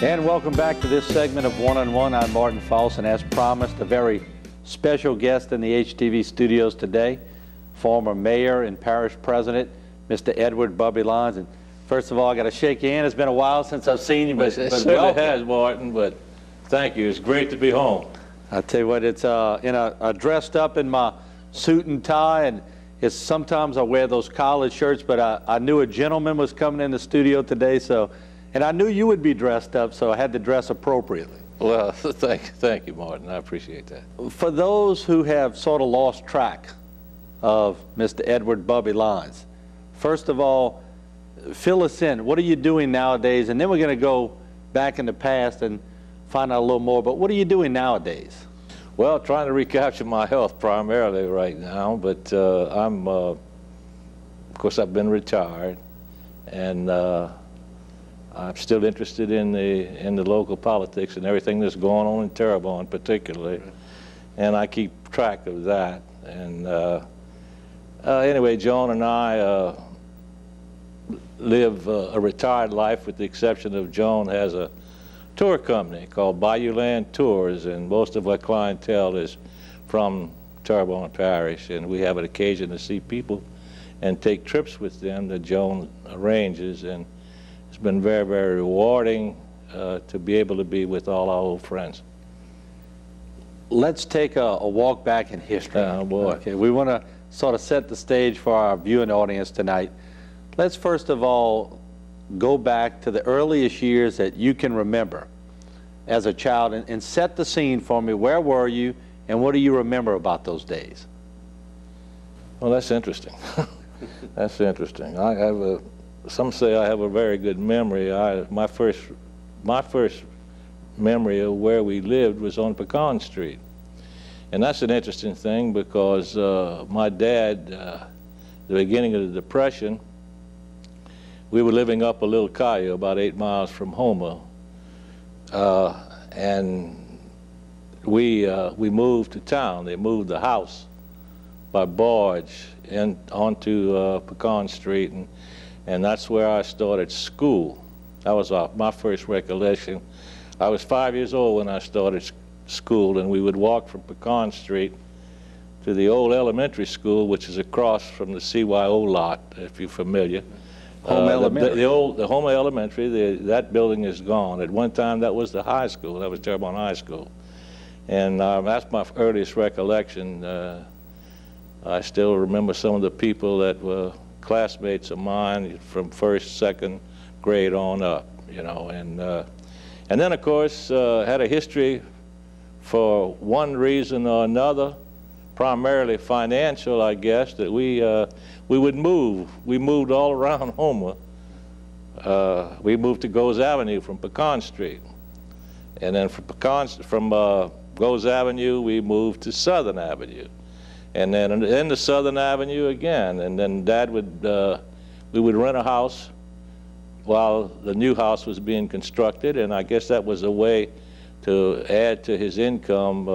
And welcome back to this segment of One-on-One. I'm Martin Folse, and as promised, a very special guest in the HTV studios today, former mayor and parish president, Mr. Edward Bubby Lyons. And first of all, I got to shake your hand. It's been a while since I've seen you, but It certainly has, Martin, but thank you. It's great to be home. I tell you what, it's dressed up in my suit and tie, and it's sometimes I wear those collared shirts, but I knew a gentleman was coming in the studio today, and I knew you would be dressed up, so I had to dress appropriately. Well, thank you, Martin. I appreciate that. For those who have sort of lost track of Mr. Edward Bubby Lyons, first of all, fill us in. What are you doing nowadays? And then we're going to go back in the past and find out a little more. But what are you doing nowadays? Well, trying to recapture my health primarily right now, but of course, I've been retired, and I'm still interested in the local politics and everything that's going on in Terrebonne particularly, and I keep track of that. And anyway, Joan and I live a retired life, with the exception of Joan has a tour company called Bayouland Tours, and most of our clientele is from Terrebonne Parish, and we have an occasion to see people and take trips with them that Joan arranges, and it's been very, very rewarding to be able to be with all our old friends. Let's take a walk back in history. Oh, boy. Okay, we want to sort of set the stage for our viewing audience tonight. Let's first of all go back to the earliest years that you can remember as a child, and set the scene for me. Where were you, and what do you remember about those days? Well, that's interesting. That's interesting. Some say I have a very good memory. My first memory of where we lived was on Pecan Street. And that's an interesting thing because my dad, the beginning of the Depression, we were living up a little calle about 8 miles from Houma. And we moved to town. They moved the house by barge onto Pecan Street, and that's where I started school. That was my first recollection. I was 5 years old when I started school, and we would walk from Pecan Street to the old elementary school, which is across from the CYO lot, if you're familiar. Houma Elementary. The Houma Elementary, that building is gone. At one time, that was the high school. That was Terrebonne High School. And that's my earliest recollection. I still remember some of the people that were classmates of mine from first, second grade on up, you know. And then, of course, had a history for one reason or another, primarily financial, I guess, that we would move. We moved all around Houma. We moved to Goes Avenue from Pecan Street. And then from Goes Avenue, we moved to Southern Avenue. And then into Southern Avenue again. And then Dad we would rent a house while the new house was being constructed, and I guess that was a way to add to his income,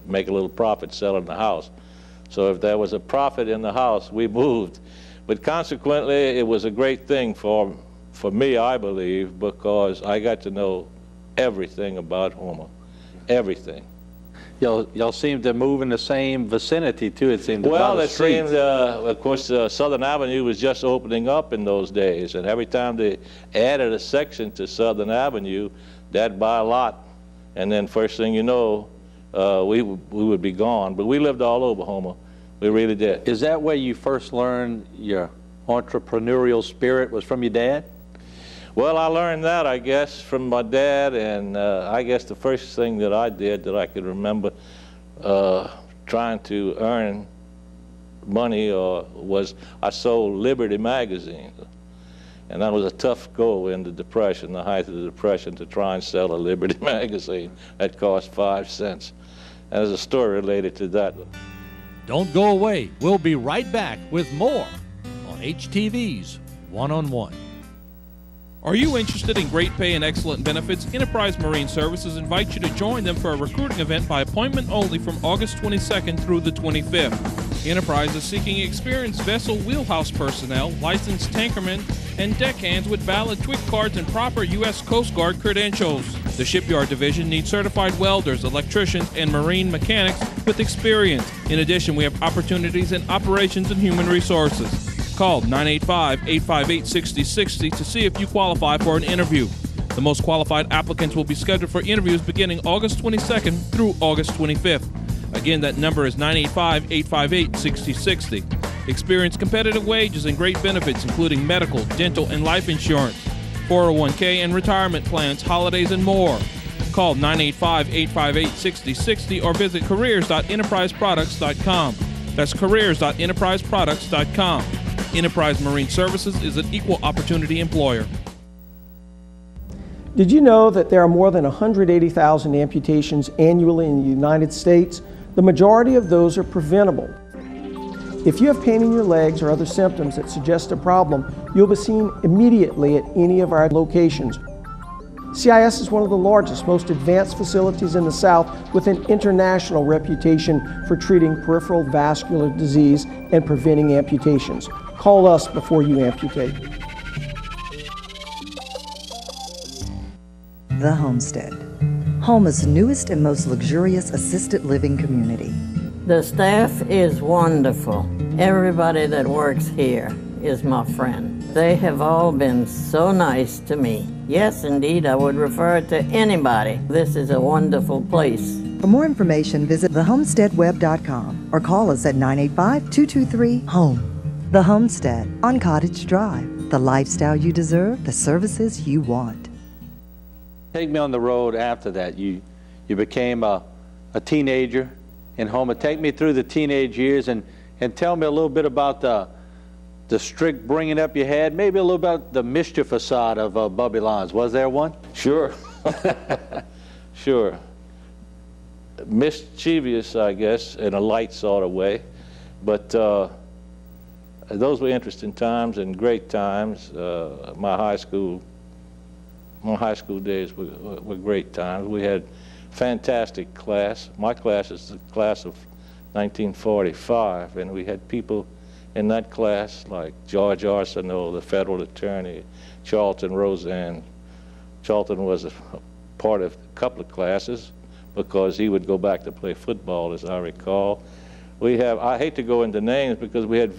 make a little profit selling the house. So if there was a profit in the house, we moved. But consequently, it was a great thing for me, I believe, because I got to know everything about Houma, everything. Y'all seem to move in the same vicinity, too, it seemed. Well, it seemed, of course, Southern Avenue was just opening up in those days, and every time they added a section to Southern Avenue, they'd buy a lot, and then first thing you know, we would be gone. But we lived all over Houma. We really did. Is that where you first learned your entrepreneurial spirit, was from your dad? Well, I learned that, I guess, from my dad, and I guess the first thing that I did that I could remember trying to earn money was I sold Liberty magazine. And that was a tough go in the Depression, the height of the Depression, to try and sell a Liberty magazine. That cost 5 cents. And there's a story related to that. Don't go away. We'll be right back with more on HTV's One-on-One. Are you interested in great pay and excellent benefits? Enterprise Marine Services invites you to join them for a recruiting event by appointment only from August 22nd through the 25th. Enterprise is seeking experienced vessel wheelhouse personnel, licensed tankermen, and deckhands with valid TWIC cards and proper U.S. Coast Guard credentials. The shipyard division needs certified welders, electricians, and marine mechanics with experience. In addition, we have opportunities in operations and human resources. Call 985-858-6060 to see if you qualify for an interview. The most qualified applicants will be scheduled for interviews beginning August 22nd through August 25th. Again, that number is 985-858-6060. Experience competitive wages and great benefits, including medical, dental, and life insurance, 401k and retirement plans, holidays, and more. Call 985-858-6060 or visit careers.enterpriseproducts.com. That's careers.enterpriseproducts.com. Enterprise Marine Services is an equal opportunity employer. Did you know that there are more than 180,000 amputations annually in the United States? The majority of those are preventable. If you have pain in your legs or other symptoms that suggest a problem, you'll be seen immediately at any of our locations. CIS is one of the largest, most advanced facilities in the South with an international reputation for treating peripheral vascular disease and preventing amputations. Call us before you amputate. The Homestead, Homa's newest and most luxurious assisted living community. The staff is wonderful. Everybody that works here is my friend. They have all been so nice to me. Yes, indeed, I would refer it to anybody. This is a wonderful place. For more information, visit thehomesteadweb.com or call us at 985-223-HOME. The Homestead on Cottage Drive. The lifestyle you deserve, the services you want. Take me on the road after that. You became a teenager in Houma. Take me through the teenage years and tell me a little bit about the strict bringing up you had, maybe a little about the mischievous side of Bubby Lyons. Was there one? Sure. Sure. Mischievous, I guess, in a light sort of way. But those were interesting times and great times. My high school days were great times. We had fantastic class. My class is the class of 1945, and we had people in that class like George Arsenault, the federal attorney, Charlton Roseanne. Charlton was a part of a couple of classes because he would go back to play football, as I recall. I hate to go into names because we had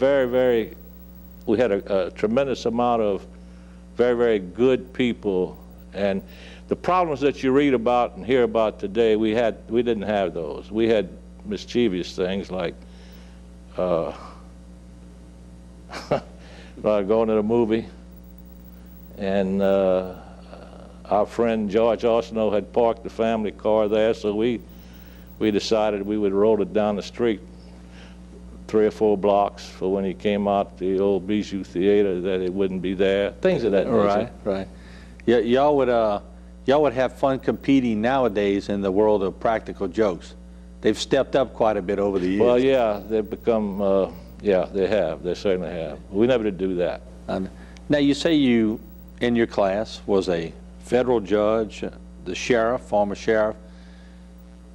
a tremendous amount of very, very good people. And the problems that you read about and hear about today, we didn't have those. We had mischievous things like going to the movie, and our friend George Arsenault had parked the family car there, so we decided we would roll it down the street 3 or 4 blocks for when he came out the old Bijou Theater, that it wouldn't be there. Things of that nature. Right. Yeah, y'all would have fun competing nowadays in the world of practical jokes. They've stepped up quite a bit over the years. Well, yeah, they've become, they have. They certainly have. We never did do that. Now, you say you, in your class, was a federal judge, the sheriff, former sheriff.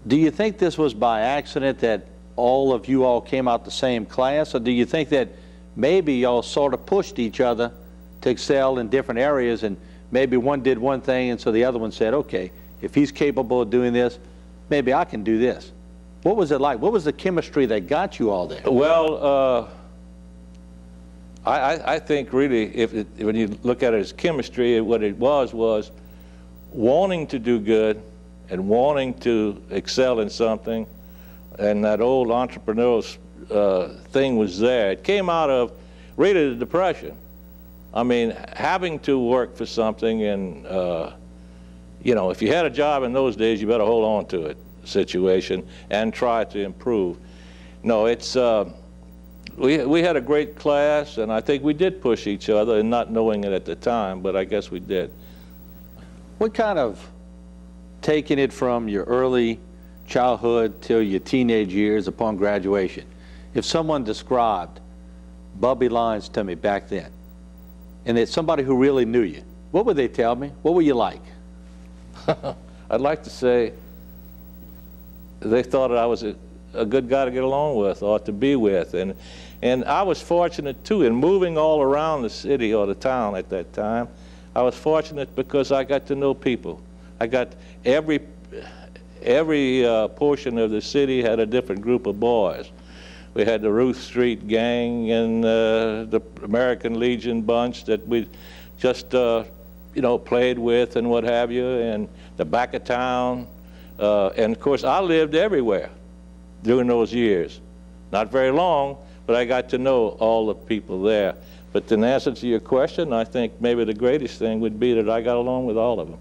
Do you think this was by accident that all of you all came out the same class, or do you think that maybe y'all sort of pushed each other to excel in different areas, and maybe one did one thing, and so the other one said, okay, if he's capable of doing this, maybe I can do this. What was it like? What was the chemistry that got you all there? Well, I think really, when you look at it as chemistry, what it was wanting to do good and wanting to excel in something, and that old entrepreneurial thing was there. It came out of really the Depression. I mean, having to work for something, and if you had a job in those days, you better hold on to it situation and try to improve. No, it's we had a great class, and I think we did push each other, and not knowing it at the time, but I guess we did. What kind of, taking it from your early childhood till your teenage years upon graduation, if someone described Bubby Lyons to me back then, and it's somebody who really knew you, what would they tell me? What were you like? I'd like to say they thought that I was a good guy to get along with or to be with. And I was fortunate, too, in moving all around the city or the town at that time. I was fortunate because I got to know people. I got every portion of the city had a different group of boys. We had the Ruth Street Gang and the American Legion bunch that we just, played with and what have you, and the back of town. And, of course, I lived everywhere during those years. Not very long, but I got to know all the people there. But in answer to your question, I think maybe the greatest thing would be that I got along with all of them,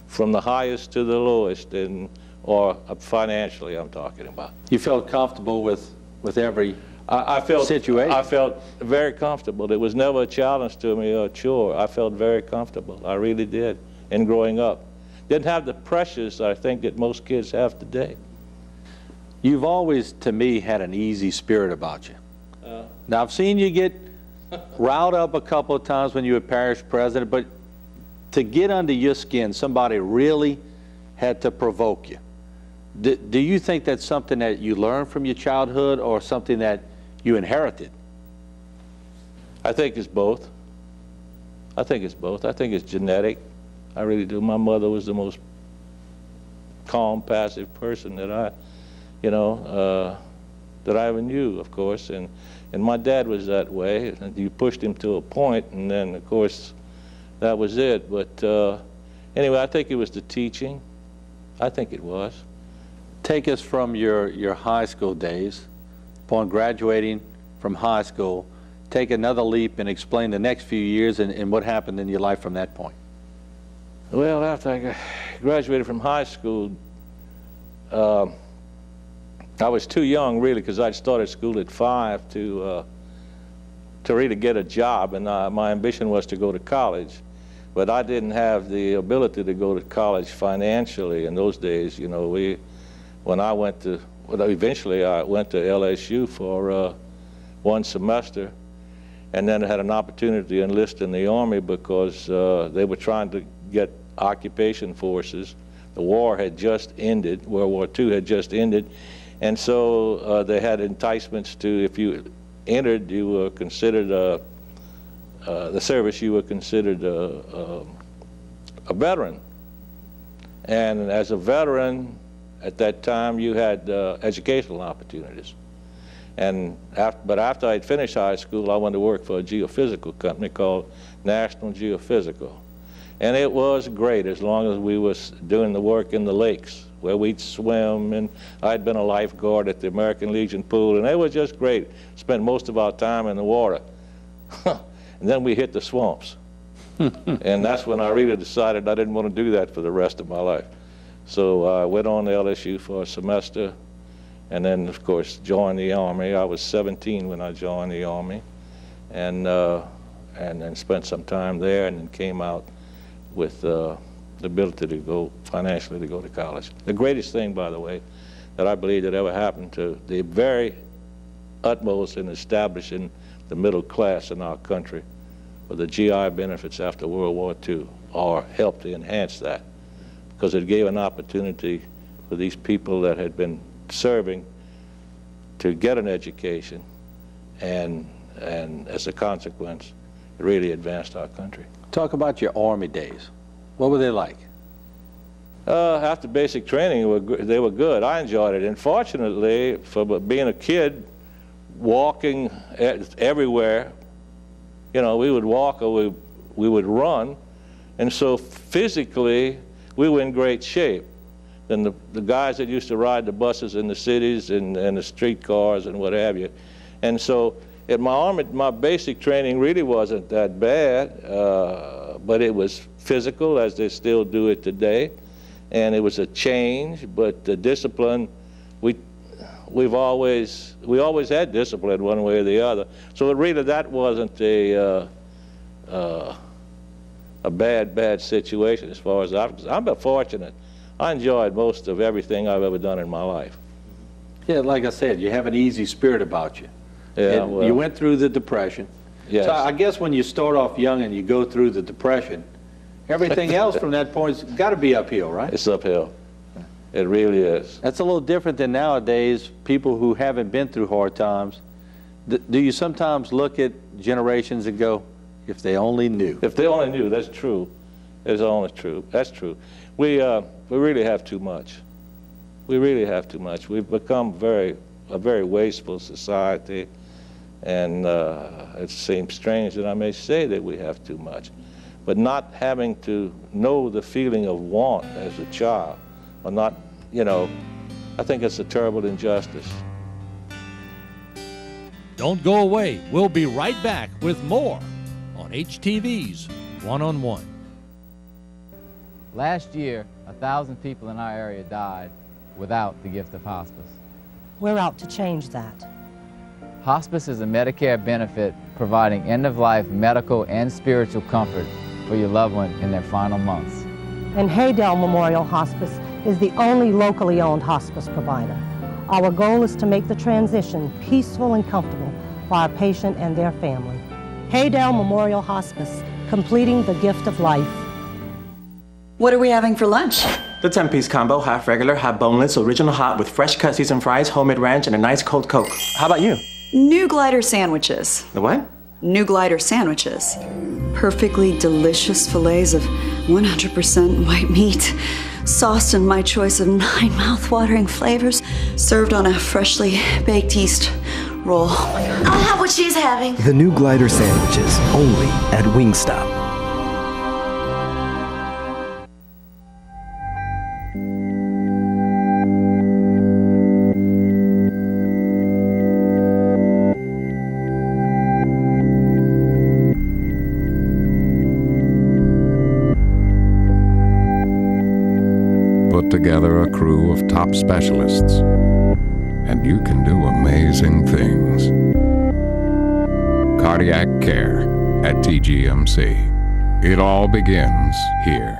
from the highest to the lowest, or financially I'm talking about. You felt comfortable with every situation? I felt very comfortable. It was never a challenge to me or a chore. I felt very comfortable. I really did in growing up. Didn't have the pressures, I think, that most kids have today. You've always, to me, had an easy spirit about you. Now, I've seen you get riled up a couple of times when you were parish president, but to get under your skin, somebody really had to provoke you. Do you think that's something that you learned from your childhood or something that you inherited? I think it's both. I think it's both. I think it's genetic. I really do. My mother was the most calm, passive person that I ever knew, of course. And my dad was that way. You pushed him to a point, and then, of course, that was it. But anyway, I think it was the teaching. I think it was. Take us from your high school days. Upon graduating from high school, take another leap and explain the next few years and what happened in your life from that point. Well, after I graduated from high school, I was too young, really, because I'd started school at 5 to really get a job, and my ambition was to go to college. But I didn't have the ability to go to college financially in those days. Eventually I went to LSU for 1 semester, and then I had an opportunity to enlist in the Army because they were trying to get occupation forces. The war had just ended, World War II had just ended, and so they had enticements to, if you entered, you were considered the service, you were considered a veteran. And as a veteran, at that time, you had educational opportunities. But after I'd finished high school, I went to work for a geophysical company called National Geophysical. And it was great as long as we was doing the work in the lakes where we'd swim, and I'd been a lifeguard at the American Legion pool, and it was just great. Spent most of our time in the water. And then we hit the swamps. And that's when I really decided I didn't want to do that for the rest of my life. So I went on to LSU for a semester, and then, of course, joined the Army. I was 17 when I joined the Army, and then spent some time there, and then came out with the ability to go financially to go to college. The greatest thing, by the way, that I believe that ever happened to the very utmost in establishing the middle class in our country were the GI benefits after World War II, or helped to enhance that, because it gave an opportunity for these people that had been serving to get an education, and as a consequence, it really advanced our country. Talk about your Army days. What were they like? After basic training, they were good. I enjoyed it. And fortunately, for being a kid, walking everywhere, we would walk or we would run. And so physically, we were in great shape. And the guys that used to ride the buses in the cities and the streetcars and what have you. And so at my Army, my basic training really wasn't that bad, but it was physical, as they still do it today. And it was a change, but the discipline, we always had discipline one way or the other. So really that wasn't a bad situation as far as I'm fortunate. I enjoyed most of everything I've ever done in my life. Yeah, like I said, you have an easy spirit about you. Yeah, well, you went through the Depression. Yes. So I guess when you start off young and you go through the Depression, everything else from that point's got to be uphill, right? It's uphill. It really is. That's a little different than nowadays, people who haven't been through hard times. Do you sometimes look at generations and go, if they only knew? If they only knew, that's true. It's only true. That's true. We really have too much. We really have too much. We've become a very wasteful society, and it seems strange that I may say that we have too much. But not having to know the feeling of want as a child, or not, you know, I think it's a terrible injustice. Don't go away. We'll be right back with more on HTV's One-on-One. Last year, 1,000 people in our area died without the gift of hospice. We're out to change that. Hospice is a Medicare benefit providing end-of-life medical and spiritual comfort for your loved one in their final months. And Haydell Memorial Hospice is the only locally owned hospice provider. Our goal is to make the transition peaceful and comfortable for our patient and their family. Haydell Memorial Hospice, completing the gift of life. What are we having for lunch? The 10-piece combo, half regular, half boneless, original hot with fresh cut seasoned fries, homemade ranch, and a nice cold Coke. How about you? New glider sandwiches. The what? New glider sandwiches. Perfectly delicious fillets of 100% white meat, sauced in my choice of 9 mouth-watering flavors, served on a freshly baked yeast roll. I'll have what she's having. The new glider sandwiches, only at Wingstop. Together a crew of top specialists, and you can do amazing things. Cardiac care at TGMC. It all begins here.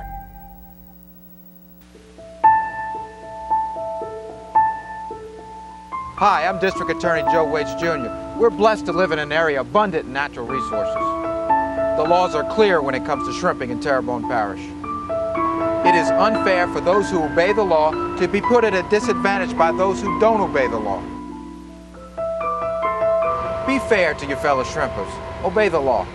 Hi, I'm District Attorney Joe Waits Jr. We're blessed to live in an area abundant in natural resources. The laws are clear when it comes to shrimping in Terrebonne Parish. It is unfair for those who obey the law to be put at a disadvantage by those who don't obey the law. Be fair to your fellow shrimpers. Obey the law.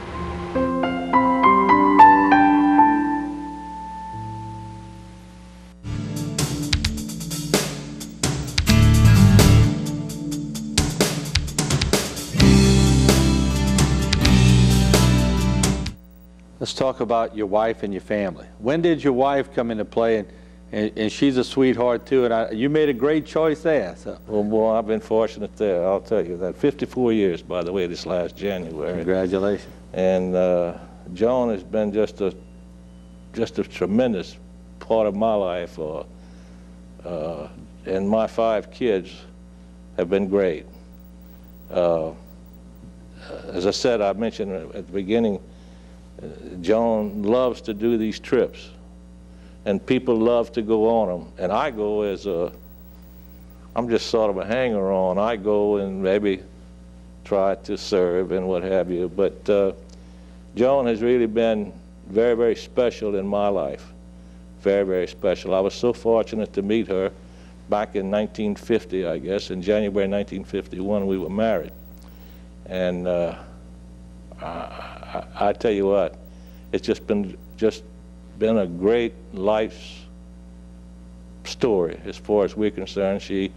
Let's talk about your wife and your family. When did your wife come into play? And she's a sweetheart too, and you made a great choice there. So. Well, boy, I've been fortunate there, I'll tell you that. 54 years, by the way, this last January. Congratulations. And Joan has been just a tremendous part of my life. And my 5 kids have been great. As I said, I mentioned at the beginning, Joan loves to do these trips, and people love to go on them. And I go as I'm just sort of a hanger-on. I go and maybe try to serve and what have you. But Joan has really been very, very special in my life. Very, very special. I was so fortunate to meet her back in 1950, I guess. In January 1951, we were married. And I tell you what, it's just been a great life's story as far as we're concerned. She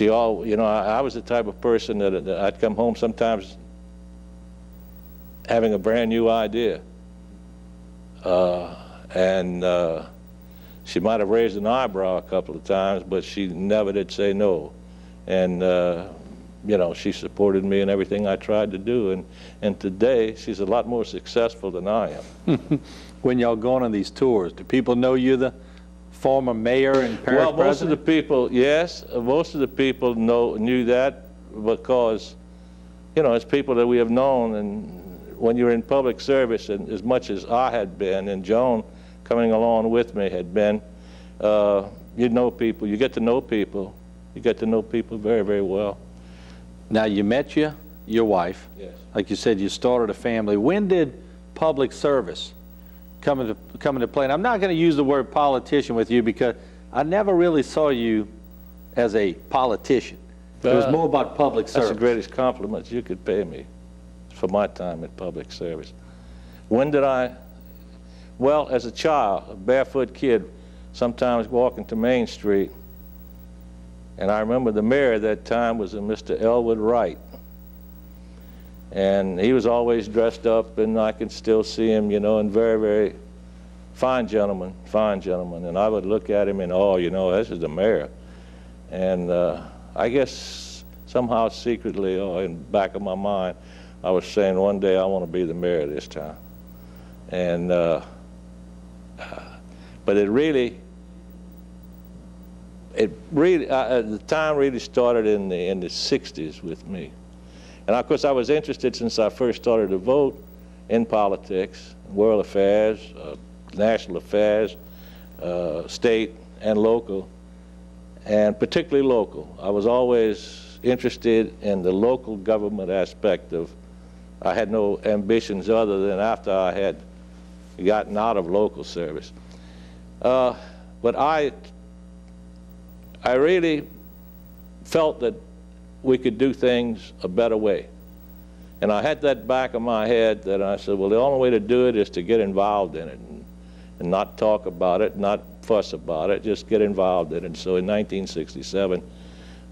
all, you know, I was the type of person that I'd come home sometimes having a brand new idea, and she might have raised an eyebrow a couple of times, but she never did say no, and. You know, she supported me in everything I tried to do, and today she's a lot more successful than I am. When y'all going on these tours, do people know you the former mayor and parish Well, most president? of the people, yes, most of the people knew that because, you know, it's people that we have known, and when you're in public service, and as much as I had been, and Joan coming along with me had been, you know people, you get to know people very, very well. Now, you met your wife. Yes. Like you said, you started a family. When did public service come into play? And I'm not going to use the word politician with you because I never really saw you as a politician. It was more about public service. That's the greatest compliment you could pay me for my time in public service. When did I? Well, as a child, a barefoot kid, sometimes walking to Main Street, and I remember the mayor at that time was a Mr. Elwood Wright. And he was always dressed up, and I can still see him, you know, and very, very fine gentleman. And I would look at him and, oh, you know, this is the mayor. And I guess somehow secretly, or in the back of my mind, I was saying one day I want to be the mayor this time. And, but the time really started in the 60s with me. And of course I was interested since I first started to vote in politics, world affairs, national affairs, state and local, and particularly local. I was always interested in the local government aspect of, I had no ambitions other than after I had gotten out of local service. But I really felt that we could do things a better way. And I had that back of my head that I said, well, the only way to do it is to get involved in it and not talk about it, not fuss about it, just get involved in it. And so in 1967,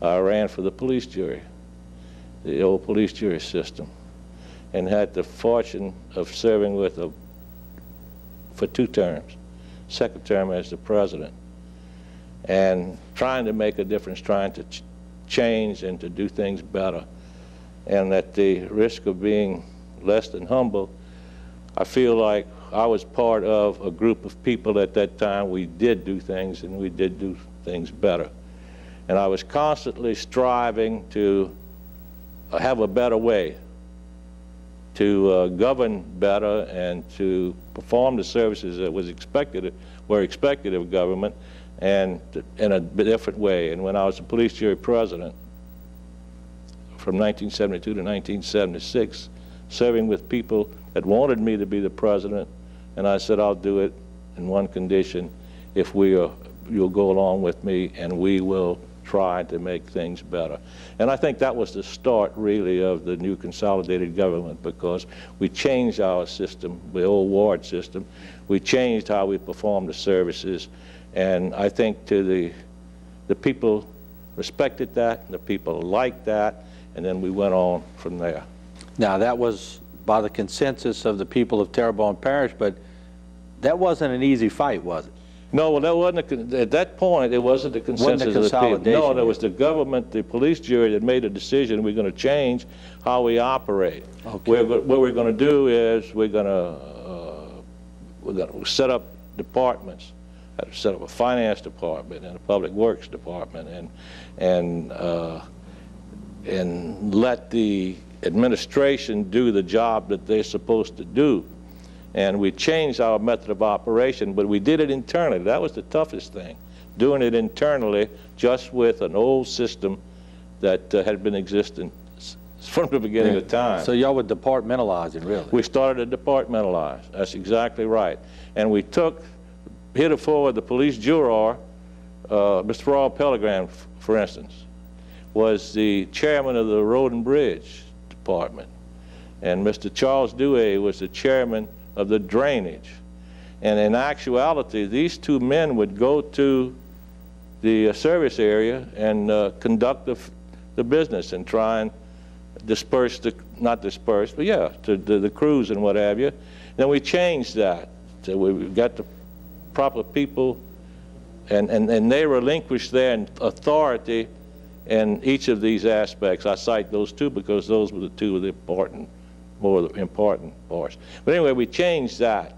I ran for the police jury, the old police jury system, and had the fortune of serving with for 2 terms, second term as the president, and trying to make a difference, trying to change and to do things better. And at the risk of being less than humble, I feel like I was part of a group of people at that time. We did do things, and we did do things better. And I was constantly striving to have a better way, to govern better, and to perform the services that were expected of government, and in a different way. And when I was the police jury president from 1972 to 1976, serving with people that wanted me to be the president, and I said, I'll do it in one condition, if you'll go along with me, and we will try to make things better. And I think that was the start, really, of the new consolidated government, because we changed our system, the old ward system. We changed how we performed the services, and I think the people respected that, the people liked that, and then we went on from there. Now, that was by the consensus of the people of Terrebonne Parish, but that wasn't an easy fight, was it? No, well, that wasn't at that point. It wasn't the consensus of the people. No, there was the government, the police jury, that made a decision. We're going to change how we operate. Okay. What we're going to do is we're going to set up departments. Set up a finance department and a public works department, and let the administration do the job that they're supposed to do. And we changed our method of operation, but we did it internally. That was the toughest thing, doing it internally, just with an old system that had been existing from the beginning of time. So y'all were departmentalizing, really? We started to departmentalize. That's exactly right. And we took, heretofore, the police juror, Mr. Raul Pellegrin, for instance, was the chairman of the Road and Bridge Department. And Mr. Charles Dewey was the chairman of the drainage. And in actuality, these 2 men would go to the service area and conduct the business and try and disperse not disperse, but yeah, to the crews and what have you. Then we changed that. So we got the proper people, and they relinquished their authority in each of these aspects. I cite those 2 because those were the 2 of the more important parts. But anyway, we changed that,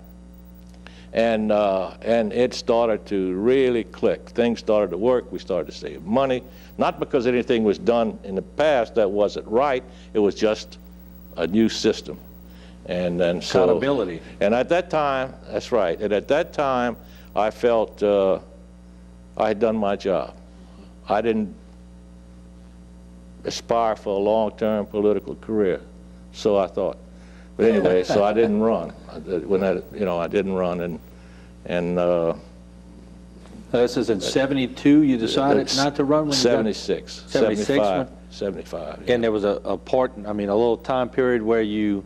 and it started to really click. Things started to work. We started to save money, not because anything was done in the past that wasn't right. It was just a new system, and so accountability. And at that time, that's right. And at that time, I felt I had done my job. I didn't aspire for a long-term political career. So I thought, but anyway, so I didn't run. I didn't run, and This is in 72 you decided not to run? When 76. 76? 75. Yeah. And there was a little time period where you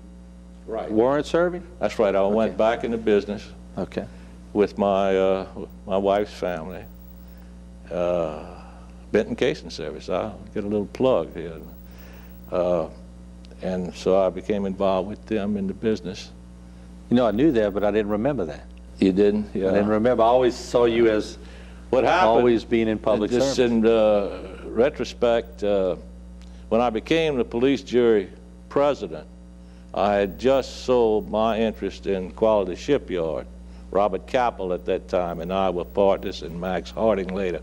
weren't serving? That's right. I went back into business. Okay. With my wife's family. Benton Casing Service. I'll get a little plug here. And so I became involved with them in the business. You know, I knew that, but I didn't remember that. You didn't? Yeah. I didn't remember. I always saw you as what happened, always being in public service. Just in retrospect, when I became the police jury president, I had just sold my interest in Quality Shipyard. Robert Capel at that time and I were partners, and Max Harding later.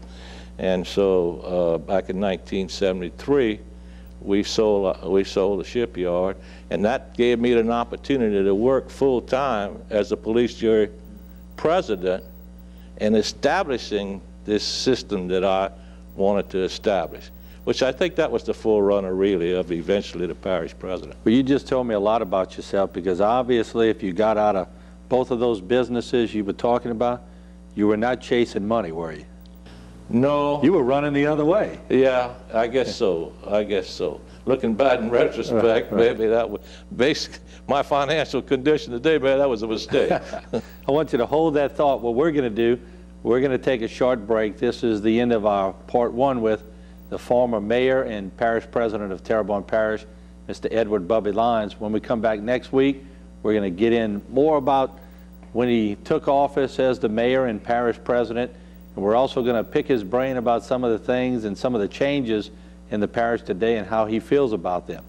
And so back in 1973, we sold the shipyard, and that gave me an opportunity to work full-time as a police jury president and establishing this system that I wanted to establish, which I think that was the forerunner, really, of eventually the parish president. Well, you just told me a lot about yourself, because obviously if you got out of both of those businesses you were talking about, you were not chasing money, were you? No. You were running the other way. Yeah, I guess so. I guess so. Looking back in retrospect, maybe that was basically my financial condition today, man, that was a mistake. I want you to hold that thought. What we're going to do, we're going to take a short break. This is the end of our part one with the former mayor and parish president of Terrebonne Parish, Mr. Edward Bubby Lyons. When we come back next week, we're going to get in more about when he took office as the mayor and parish president. And we're also going to pick his brain about some of the things and some of the changes in the parish today and how he feels about them.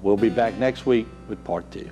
We'll be back next week with part two.